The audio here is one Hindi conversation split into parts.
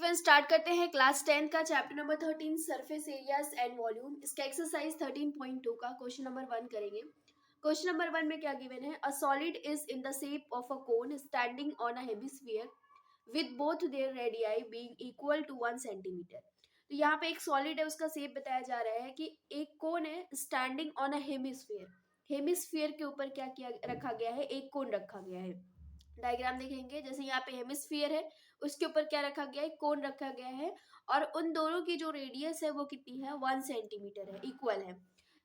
फ्रेंड स्टार्ट करते हैं क्लास 10 का chapter number 13 surface areas and volume. इसका एक्सरसाइज 13.2 का क्वेश्चन नंबर 1 करेंगे। क्वेश्चन नंबर 1 में क्या गिवन है? A solid is in the shape of a cone standing on a hemisphere with both their radii being equal to 1 centimetre. तो यहाँ पे एक सॉलिड है, उसका शेप बताया जा रहा है कि एक कोन है standing on a hemisphere. Hemisphere के ऊपर क्या किया रखा गया है? एक कोन रखा गया है। डायग्राम देखेंगे, जैसे यहाँ पे हेमिस्फीयर है, उसके ऊपर क्या रखा गया है? कोन रखा गया है, और उन दोनों की जो रेडियस है वो कितनी है? 1 सेंटीमीटर है, इक्वल है।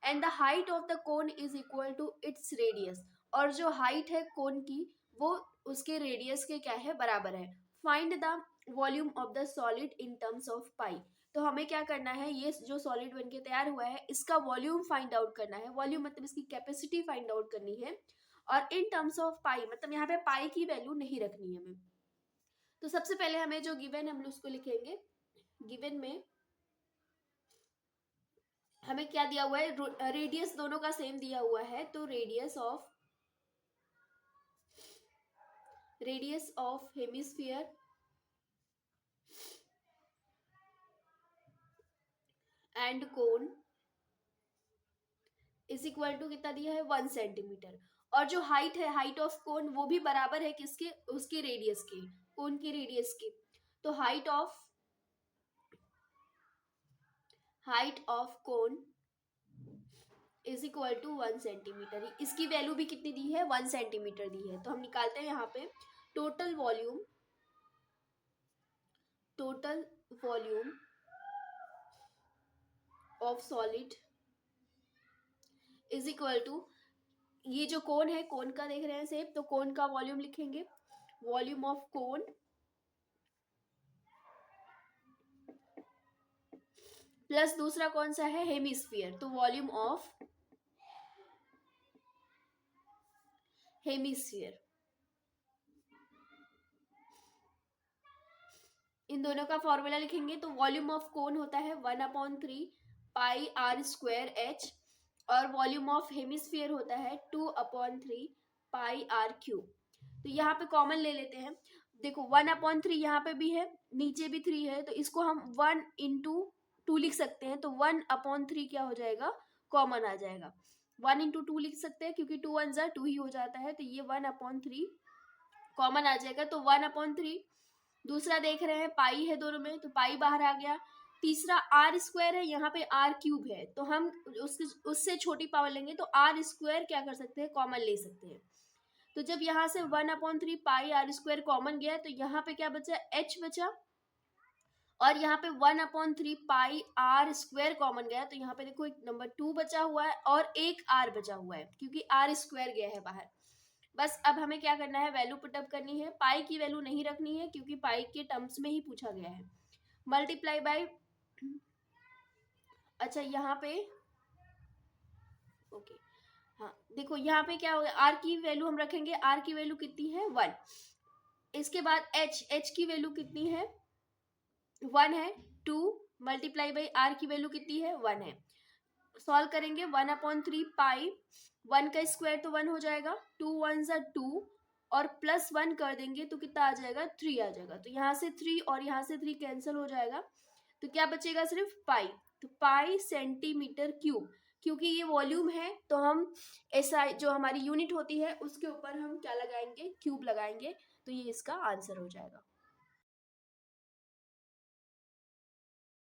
And the height of the cone is equal to its radius, और जो हाइट है कोन की वो उसके रेडियस के क्या है? बराबर है। Find the volume of the solid in terms of pi. तो हमें क्या करना है? ये जो सॉलिड बनके तैयार हुआ है इसका वॉल्यूम फाइंड आउट करना है। वॉल्यूम मतलब इसकी कैपेसिटी फाइंड आउट करनी है, और इन टर्म्स ऑफ पाई मतलब यहाँ पे पाई की वैल्यू नहीं रखनी है हमें। तो सबसे पहले हमें जो गिवन है हम उसको लिखेंगे। गिवन में हमें क्या दिया हुआ है? रेडियस दोनों का सेम दिया हुआ है, तो radius of hemisphere and cone is equal to कितना दिया है? 1 सेंटीमीटर। और जो हाइट है, हाइट ऑफ कोन, वो भी बराबर है किसके? उसके रेडियस के, कोन की रेडियस के। तो height of cone is equal to 1 centimetre. इसकी वैल्यू भी कितनी दी है? 1 सेंटीमीटर दी है। तो हम निकालते हैं यहाँ पे total volume of solid is equal to, ये जो कोन है, कोन का देख रहे हैं सेप, तो कोन का वॉल्यूम लिखेंगे। वॉल्यूम ऑफ कोन प्लस दूसरा कौन सा है? हेमिस्फीयर, तो वॉल्यूम ऑफ हेमिस्फीयर। इन दोनों का फॉर्मूला लिखेंगे। तो वॉल्यूम ऑफ कोन होता है 1/3 पाई आर स्क्वायर एच, और वॉल्यूम ऑफ हेमिस्फीयर होता है 2/3 पाई आर क्यूब। तो यहाँ पे कॉमन ले लेते हैं। देखो 1/3 यहाँ पे भी है, नीचे भी 3 है, तो इसको हम 1/2 लिख सकते हैं। तो 1/3 क्या हो जाएगा? कॉमन आ जाएगा। 1/2 लिख सकते हैं, क्योंकि 2 1 जा 2 ही हो जाता है, तो ये 1/3 कॉमन आ जाएगा। तो 1/3, दूसरा देख रहे हैं पाई है दोनों में, तो पाई बाहर आ गया। तीसरा आर स्क्वायर है, यहाँ पे आर क्यूब है, तो हम उससे छोटी पावर लेंगे, तो आर स्क्वायर क्या कर सकते हैं? कॉमन ले सकते हैं। तो जब यहाँ से 1/3 पाई आर स्क्वायर कॉमन गया, तो यहाँ पे क्या बचा? एच बचा। और यहाँ पे 1/3 पाई आर स्क्वायर कॉमन गया, तो यहाँ पे देखो एक नंबर 2 बचा हुआ है और एक आर बचा हुआ है, क्योंकि आर स्क्वायर गया है बाहर। बस अब हमें क्या करना है? वैल्यू पुटअप करनी है। पाई की वैल्यू नहीं रखनी है, क्योंकि पाई के टर्म्स में ही पूछा गया है। मल्टीप्लाई बाय, अच्छा यहाँ पे ओके, हाँ देखो यहाँ पे क्या होगा? आर की वैल्यू हम रखेंगे। आर की वैल्यू कितनी है? 1। इसके बाद एच की वैल्यू कितनी है? 1 है। 2 मल्टीप्लाई बाई आर की वैल्यू कितनी है? 1 है। सॉल्व करेंगे। 1/3 पाई, 1 का स्क्वायर तो 1 हो जाएगा, 2 1 जा 2, और प्लस 1 कर देंगे तो कितना आ जाएगा? 3 आ जाएगा। तो यहाँ से 3 और यहाँ से 3 कैंसिल हो जाएगा, तो क्या बचेगा? सिर्फ पाई। तो पाई सेंटीमीटर क्यूब, क्योंकि ये वॉल्यूम है तो हम एसआई जो हमारी यूनिट होती है उसके ऊपर हम क्या लगाएंगे? क्यूब लगाएंगे। तो ये इसका आंसर हो जाएगा।